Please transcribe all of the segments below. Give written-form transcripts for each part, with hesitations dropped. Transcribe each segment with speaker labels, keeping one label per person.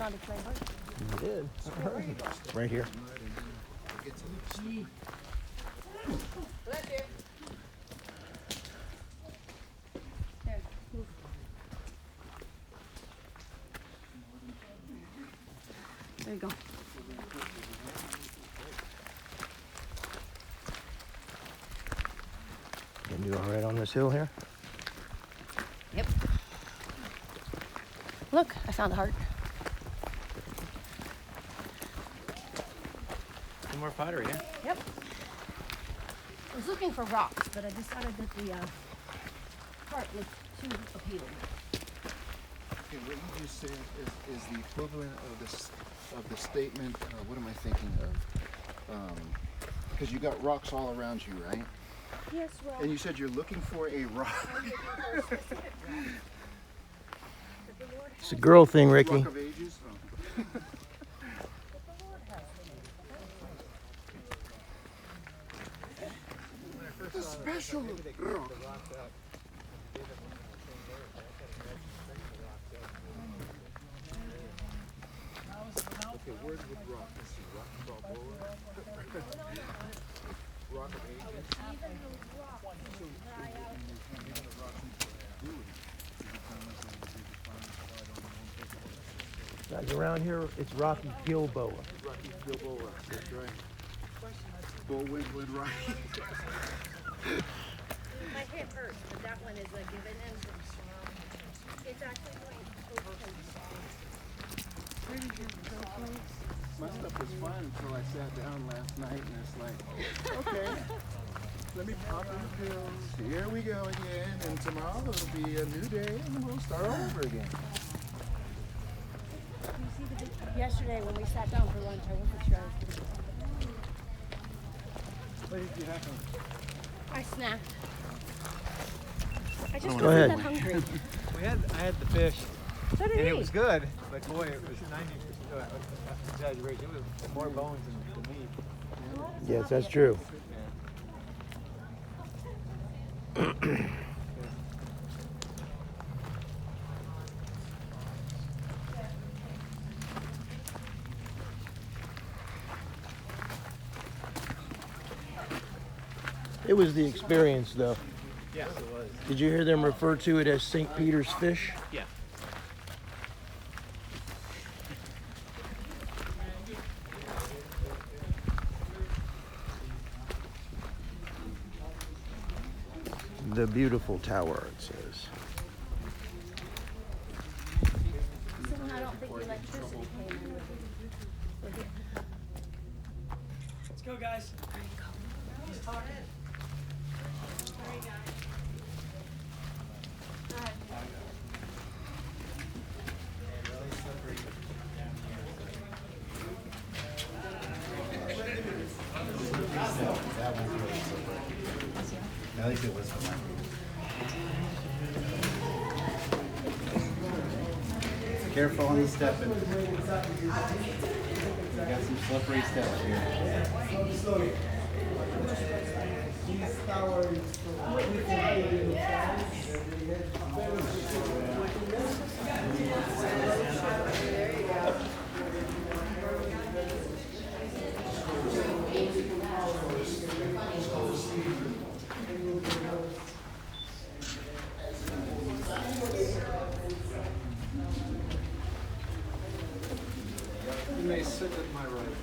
Speaker 1: found a clay heart.
Speaker 2: You did. Right here.
Speaker 1: There, move. There you go.
Speaker 2: Can you all right on this hill here?
Speaker 1: Yep. Look, I found a heart.
Speaker 2: Some more pottery, yeah?
Speaker 1: Yep. I was looking for rocks, but I decided that the heart looked too appealing.
Speaker 3: Okay, what you just said is the equivalent of the statement. What am I thinking of? Because you got rocks all around you, right?
Speaker 1: Yes, well.
Speaker 3: And you said you're looking for a rock.
Speaker 2: It's a girl thing, Ricky.
Speaker 3: Rock of ages. Oh. The special rock. Okay, word with rock. Let's see, rock Balboa. Rock of ages.
Speaker 2: Guys, around here, it's Rocky Gilboa.
Speaker 3: Rocky Balboa. That's right. Bullwinkle right.
Speaker 1: My hip hurts, but that one is a given answer. It's actually
Speaker 3: My stuff was fine until I sat down last night and it's like, okay, let me pop in the pills. Here we go again, and tomorrow it'll be a new day and we'll start all over again.
Speaker 1: Yesterday when we sat down for lunch, I wasn't sure I was going to.
Speaker 3: What did you have?
Speaker 1: I snacked. I just
Speaker 2: Go
Speaker 1: wasn't
Speaker 2: ahead.
Speaker 1: that hungry.
Speaker 4: I had the fish,
Speaker 1: So did
Speaker 4: and
Speaker 1: he.
Speaker 4: it was good, but boy, it was 90%, exaggeration. It was more bones than meat.
Speaker 2: Yes, that's true. It was the experience, though.
Speaker 4: Yes, it was.
Speaker 2: Did you hear them refer to it as St. Peter's fish?
Speaker 4: Yeah.
Speaker 2: The beautiful tower, it says.
Speaker 1: I don't think the electricity came in with it.
Speaker 4: Let's go, guys. He's talking.
Speaker 3: At least it was fun. Careful on the stepping. We got some slippery steps here.
Speaker 4: You may sit at my right.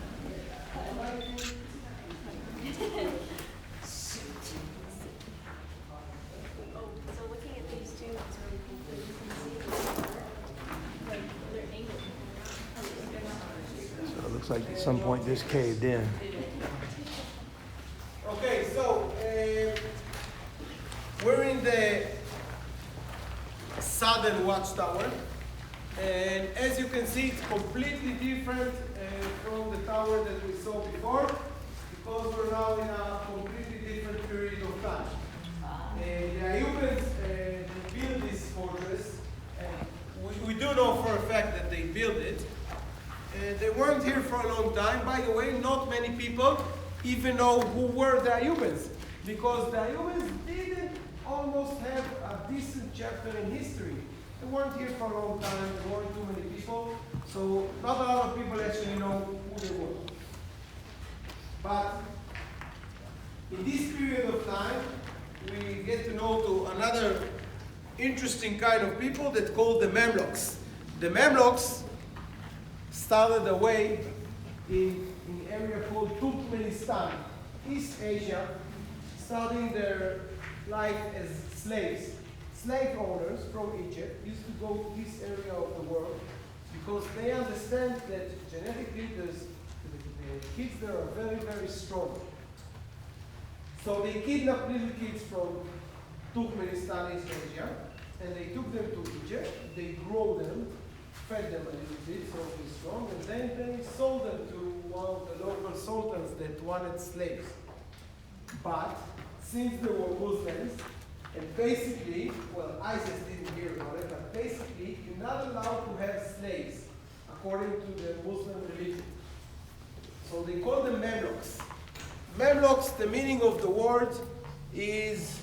Speaker 1: So looking at these two, it's really cool. You can see like they're angled.
Speaker 2: So it looks like at some point this caved in.
Speaker 5: Okay, so we're in the southern watchtower, and as you can see, it's completely different from the tower that we saw before, because we're now in a completely different period of time. The Ayubans built this fortress, and we do know for a fact that they built it. They weren't here for a long time. By the way, not many people even know who were the Ayubans, because the Ayubans didn't almost have a decent chapter in history. They weren't here for a long time, there weren't too many people, so not a lot of people actually know who they were. But in this period of time, we get to know to another interesting kind of people that called the Mamluks. The Mamluks started away in an area called Turkmenistan, East Asia, starting their life as slaves. Slave owners from Egypt used to go to this area of the world because they understand that genetically the kids there are very, very strong. So they kidnapped little kids from Turkmenistan, East Asia, and they took them to Egypt. They grew them, fed them a little bit so they're strong, and then they sold them to one of the local sultans that wanted slaves. But since they were Muslims, and basically, well, ISIS didn't hear about it, but basically, you're not allowed to have slaves according to the Muslim religion. So they call them Mamluks. Mamluks, the meaning of the word is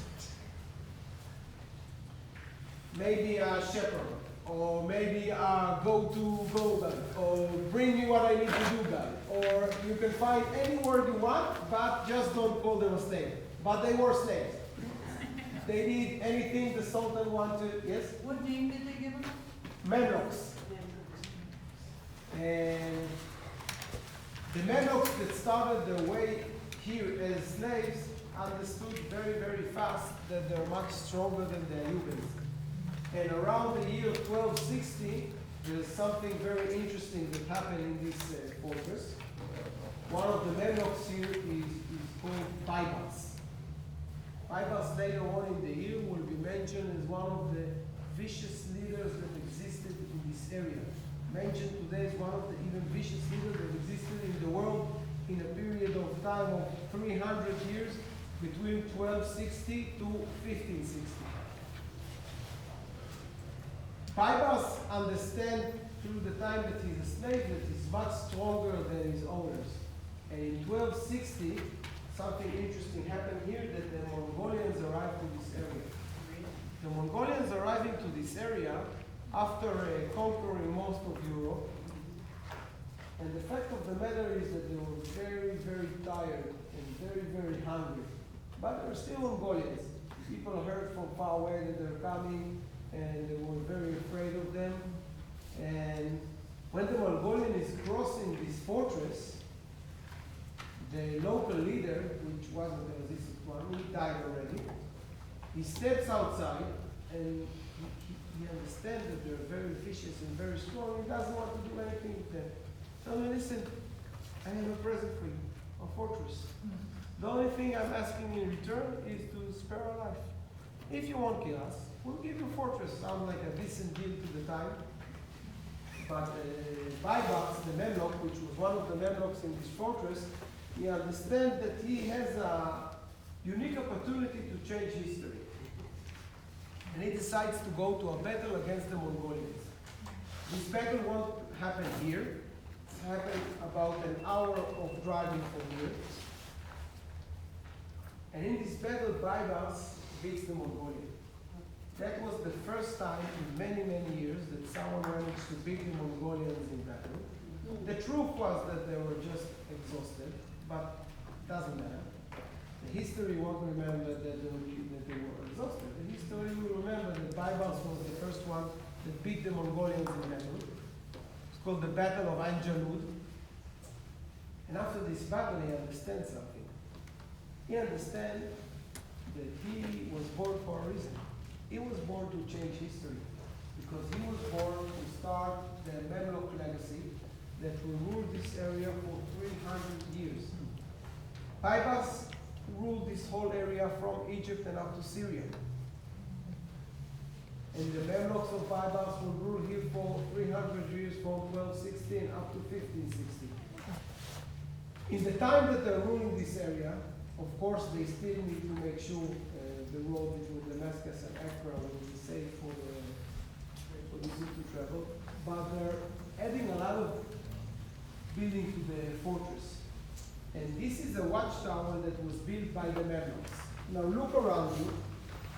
Speaker 5: maybe a shepherd, or maybe a go-to guy, or bring me what I need to do guy, or you can find any word you want, but just don't call them a slave. But they were slaves. They did anything the Sultan wanted, yes?
Speaker 1: What name did they give them?
Speaker 5: Mamluks. And the Mamluks that started their way here as slaves understood very, very fast that they're much stronger than the Ayyubids. And around the year 1260, there's something very interesting that happened in this fortress. One of the Mamluks here is called Baybars. Baybars later on in the year will be mentioned as one of the vicious leaders that existed in this area. Mentioned today as one of the even vicious leaders that existed in the world in a period of time of 300 years between 1260 to 1560. Baybars understand through the time that he's a slave that he's much stronger than his owners. And in 1260, something interesting happened here that the Mongolians arrived to this area. The Mongolians arriving to this area after conquering most of Europe. And the fact of the matter is that they were very, very tired and very, very hungry. But they were still Mongolians. People heard from far away that they're coming and they were very afraid of them. And when the Mongolian is crossing this fortress, the local leader, which wasn't the resistant one, he died already. He steps outside and he understands that they're very vicious and very strong. He doesn't want to do anything with them. Tell me, listen, I have a present for you, a fortress. The only thing I'm asking in return is to spare our life. If you won't kill us, we'll give you a fortress. Sounds like a decent deal to the time. But Baybars, the Mamluk, which was one of the Mamluks in this fortress, he understands that he has a unique opportunity to change history. And he decides to go to a battle against the Mongolians. This battle won't happen here. It happened about an hour of driving from here. And in this battle, Baybars beats the Mongolians. That was the first time in many, many years that someone managed to beat the Mongolians in battle. The truth was that they were just exhausted, but it doesn't matter. The history won't remember that they were exhausted. The history will remember that Baybars was the first one that beat the Mongolians in battle. It's called the Battle of Anjalud. And after this battle, he understands something. He understands that he was born for a reason. He was born to change history because he was born to start the Mamluk legacy that will rule this area for 300 years. Baybars ruled this whole area from Egypt and up to Syria. And the Mamluks of Baybars will rule here for 300 years from 1216 up to 1560. In the time that they're ruling this area, of course, they still need to make sure the road between Damascus and Accra will be safe for the sea to travel. But they're adding a lot of building to the fortress. And this is a watchtower that was built by the Mamluks. Now look around you.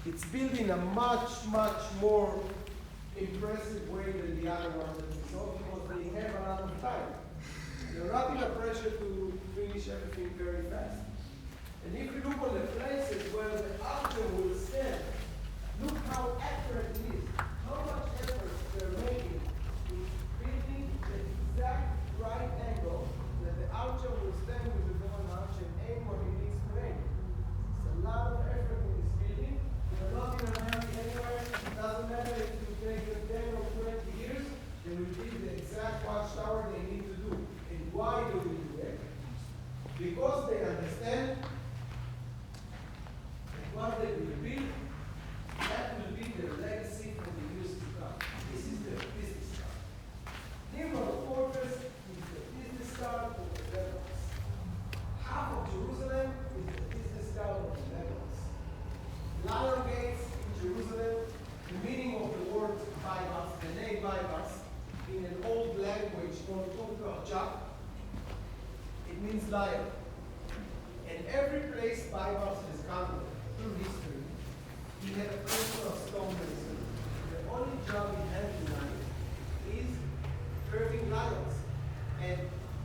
Speaker 5: It's built in a much, much more impressive way than the other ones that we saw because they have a lot of time. They're not in a pressure to finish everything very fast. And if you look on the places where the archer will stand, look how accurate it is. How much effort they're making in building the exact right angle that the archer will stand with the bow and arch and aim where he needs to aim. It's a lot of effort in this building. They're not in a hurry anywhere. It doesn't matter if you take them 10 or 20 years, they will build the exact watchtower they need to do. And why do they do it? Because they understand that what they will build, that will be their legacy for the years to come. This is their business card. Nimrod fortress is the business card of the Netherlands. Half of Jerusalem is the business card of the Netherlands. Lion gates in Jerusalem, the meaning of the word Bibles, the name Bibles, in an old language called Turkachak, it means lion. And every place Bibles has come through history, he had a principle of stonemason. The only job he had in life is curving lions. And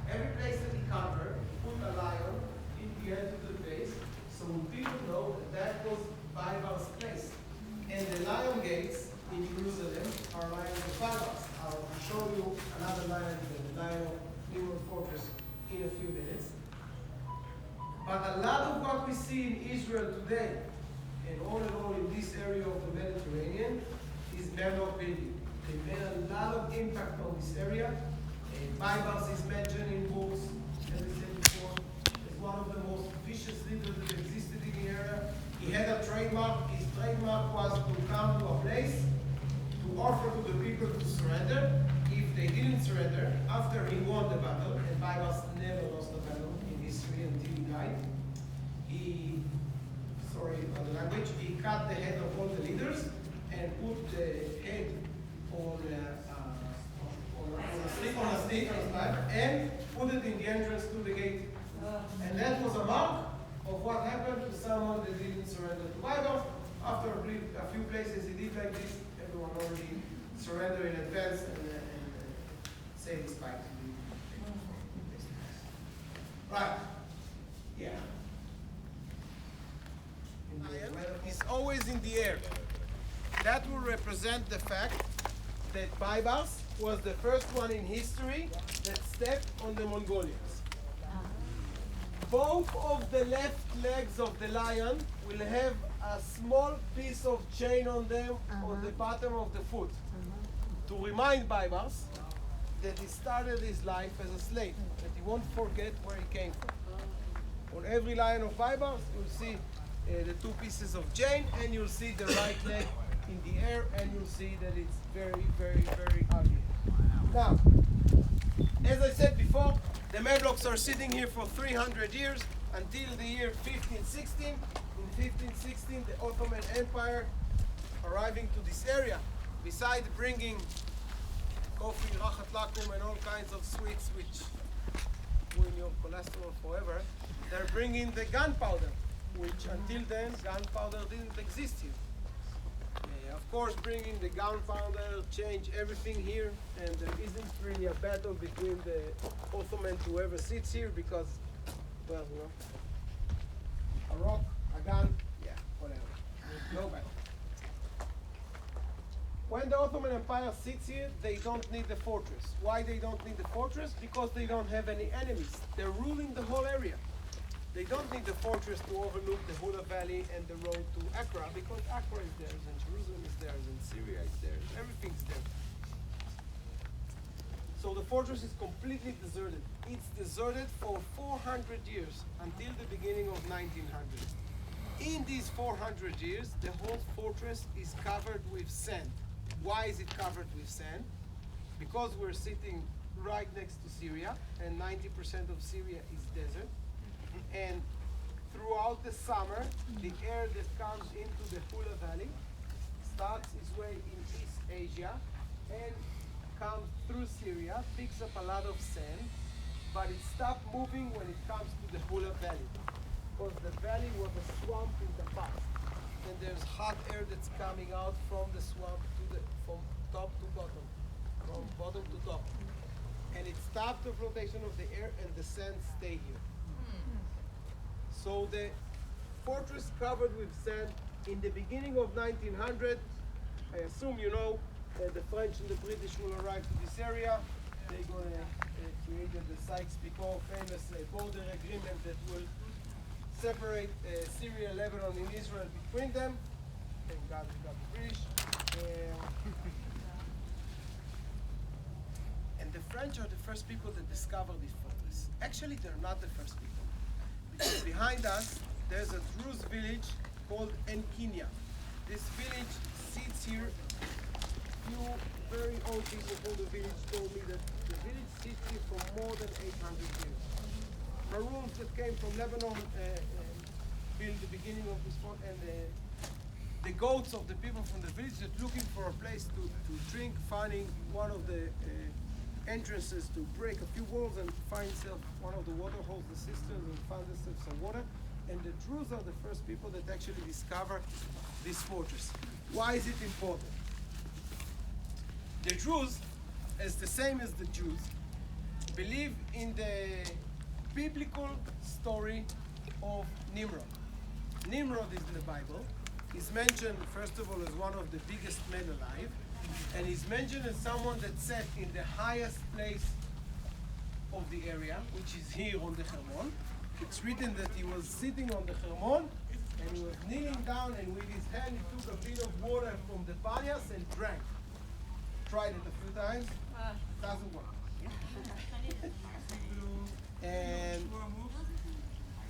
Speaker 5: every place that he covered, he put a lion in the end of the face, so people know that that was Bibles' place. And the lion gates in Jerusalem are lions of Bibles. I'll show you another lion, the lion of Nimrod Fortress, in a few minutes. But a lot of what we see in Israel today, and all in all in this area of the Mediterranean, is man-made building. They made a lot of impact on this area. Bibles is mentioned in books, as I said before, as one of the most vicious leaders that existed in the area. He had a trademark. His trademark was to come to a place, to offer to the people to surrender. If they didn't surrender, after he won the battle, and Bibles never lost a battle in history until he died, he cut the head of all the leaders and put the head on a stick and put it in the entrance to the gate. And that was a mark of what happened to someone that didn't surrender to Bible. After a few places he did like this, everyone already surrendered in advance and say his fight. Right. Yeah. It's always in the air. That will represent the fact that Baibars was the first one in history that stepped on the Mongolians. Both of the left legs of the lion will have a small piece of chain on them on the bottom of the foot to remind Baibars that he started his life as a slave, that he won't forget where he came from. On every lion of Baibars, you'll see the two pieces of chain, and you'll see the right leg in the air, and you'll see that it's very, very, very ugly. Now, as I said before, the Medlocks are sitting here for 300 years until the year 1516. In 1516, the Ottoman Empire arriving to this area, besides bringing coffee, rachat lakum, and all kinds of sweets which ruin your cholesterol forever, they're bringing the gunpowder, which until then, gunpowder didn't exist here. Of course, bringing the gunpowder changed everything here, and there isn't really a battle between the Ottoman whoever sits here because, well, you know, a rock, a gun, yeah, whatever. No battle. When the Ottoman Empire sits here, they don't need the fortress. Why they don't need the fortress? Because they don't have any enemies. They're ruling the whole area. They don't need the fortress to overlook the Hula Valley and the road to Accra, because Accra is theirs, and Jerusalem is theirs, and Syria is theirs. Everything's theirs. So the fortress is completely deserted. It's deserted for 400 years, until the beginning of 1900. In these 400 years, the whole fortress is covered with sand. Why is it covered with sand? Because we're sitting right next to Syria, and 90% of Syria is desert. And throughout the summer, the air that comes into the Hula Valley starts its way in East Asia and comes through Syria, picks up a lot of sand, but it stopped moving when it comes to the Hula Valley, because the valley was a swamp in the past. and there's hot air that's coming out from the swamp from top to bottom, from bottom to top. And it stops the flotation of the air and the sand stay here. So the fortress covered with sand in the beginning of 1900, I assume you know, the French and the British will arrive to this area. They're going to create the Sykes-Picot famous border agreement that will separate Syria, Lebanon, and Israel between them. Thank God we got the British. And the French are the first people that discovered this fortress. Actually, they're not the first people. Because behind us, there's a Druze village called Enkinia. This village sits here. Few very old people from the village told me that the village sits here for more than 800 years. Maroons that came from Lebanon built the beginning of this fort, and the goats of the people from the village that looking for a place to drink, finding one of the entrances to break a few walls and find themselves one of the water holes, the cisterns, and found themselves some water. And the Druze are the first people that actually discover this fortress. Why is it important? The Druze, as the same as the Jews, believe in the biblical story of Nimrod. Nimrod is in the Bible. He's mentioned, first of all, as one of the biggest men alive, and he's mentioned as someone that sat in the highest place of the area, which is here on the Hermon. It's written that he was sitting on the Hermon, and he was kneeling down, and with his hand he took a bit of water from the Palias and drank. Tried it a few times, doesn't work. And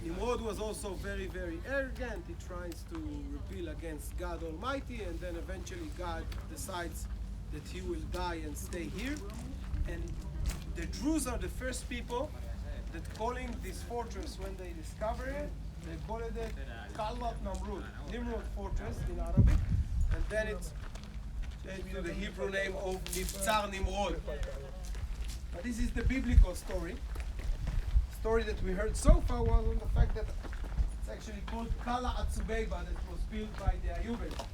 Speaker 5: Nimrod was also very, very arrogant. He tries to rebel against God Almighty, and then eventually God decides that he will die and stay here. And the Druze are the first people that calling this fortress, when they discover it, they call it the Kalvat Namrud, Nimrod fortress in Arabic, and then it's to the Hebrew name of Niftzar Nimrod. But this is the biblical story. Story that we heard so far was on the fact that it's actually called Kala Atzubeiba, that was built by the Ayubites.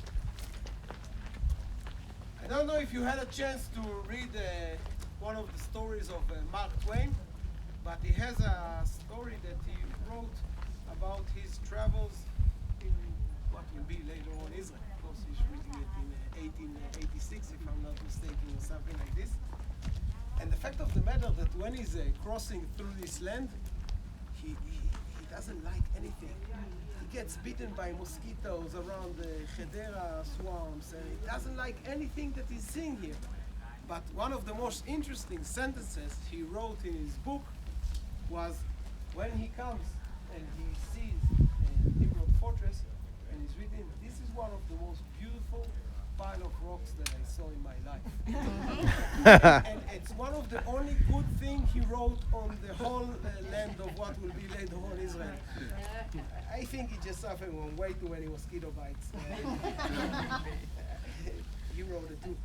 Speaker 5: I don't know if you had a chance to read one of the stories of Mark Twain, but he has a story that he wrote about his travels in what will be later on Israel. Of course, he's reading it in 1886, if I'm not mistaken, or something like this. And the fact of the matter that when he's crossing through this land, he doesn't like anything. He gets bitten by mosquitoes around the Hedera swamps, and he doesn't like anything that he's seeing here. But one of the most interesting sentences he wrote in his book was when he comes and he sees Nimrod Fortress, and he's written, "This is one of the most beautiful pile of rocks that I saw in my life." And it's one of the only good things he wrote on the whole land of what will be later on Israel. I think he just suffered from way too many mosquito bites. He wrote it too.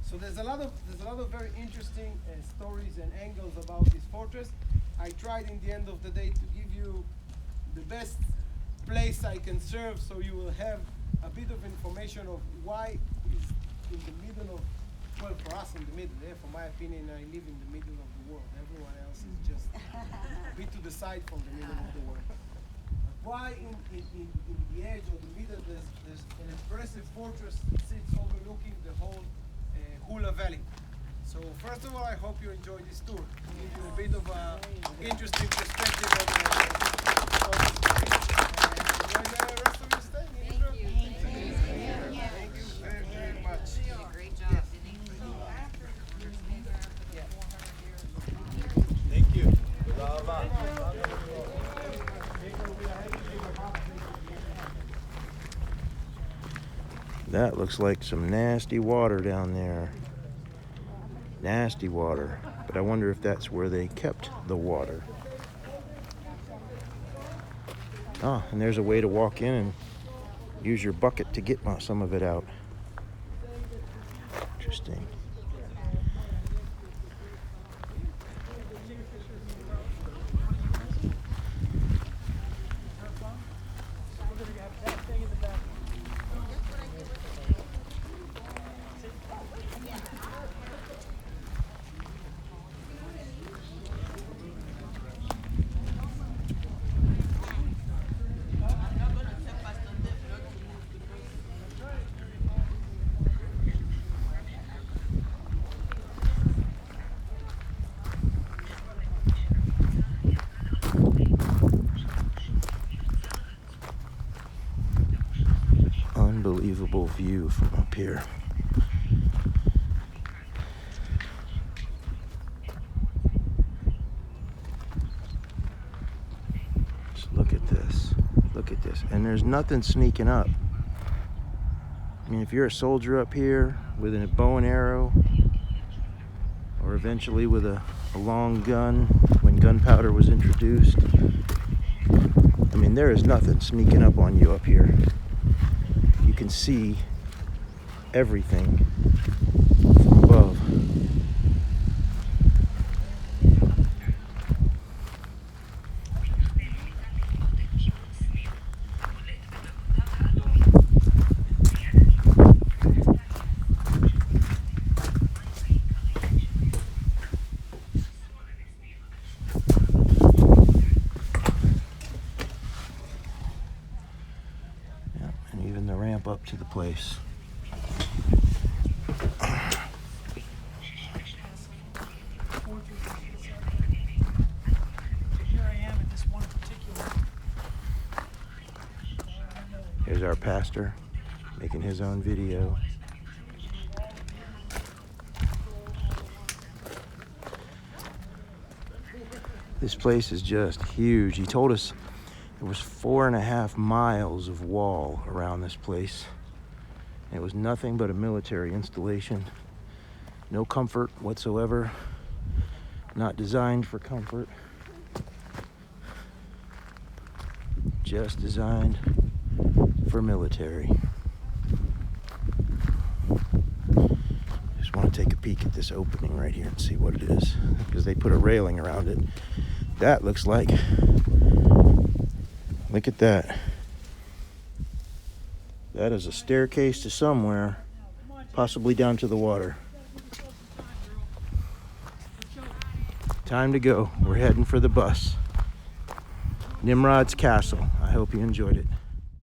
Speaker 5: So there's a lot of very interesting stories and angles about this fortress. I tried in the end of the day to give you the best place I can serve, so you will have a bit of information of why it's in the middle of, well, for us in the middle. For my opinion, I live in the middle of the world. Everyone else is just a bit to the side from the middle of the world. Why in the edge or the middle there's an impressive fortress that sits overlooking the whole Hula Valley. So first of all, I hope you enjoy this tour. Give you a bit of interesting perspective of enjoy the rest of your stay in Israel. Thank you very, very much.
Speaker 6: Great job.
Speaker 4: Thank you.
Speaker 2: That looks like some nasty water down there. Nasty water. But I wonder if that's where they kept the water. Ah, and there's a way to walk in and use your bucket to get some of it out. Interesting. unbelievable view from up here. Just look at this. Look at this. And there's nothing sneaking up. I mean, if you're a soldier up here with a bow and arrow, or eventually with a long gun when gunpowder was introduced, I mean, there is nothing sneaking up on you up here. You can see everything from above. Even the ramp up to the place. Here's our pastor making his own video. This place is just huge. He told us there was 4.5 miles of wall around this place. It was nothing but a military installation. No comfort whatsoever. Not designed for comfort. Just designed for military. Just want to take a peek at this opening right here and see what it is, because they put a railing around it. That looks like, look at that. That is a staircase to somewhere, possibly down to the water. Time to go. We're heading for the bus. Nimrod's Castle. I hope you enjoyed it.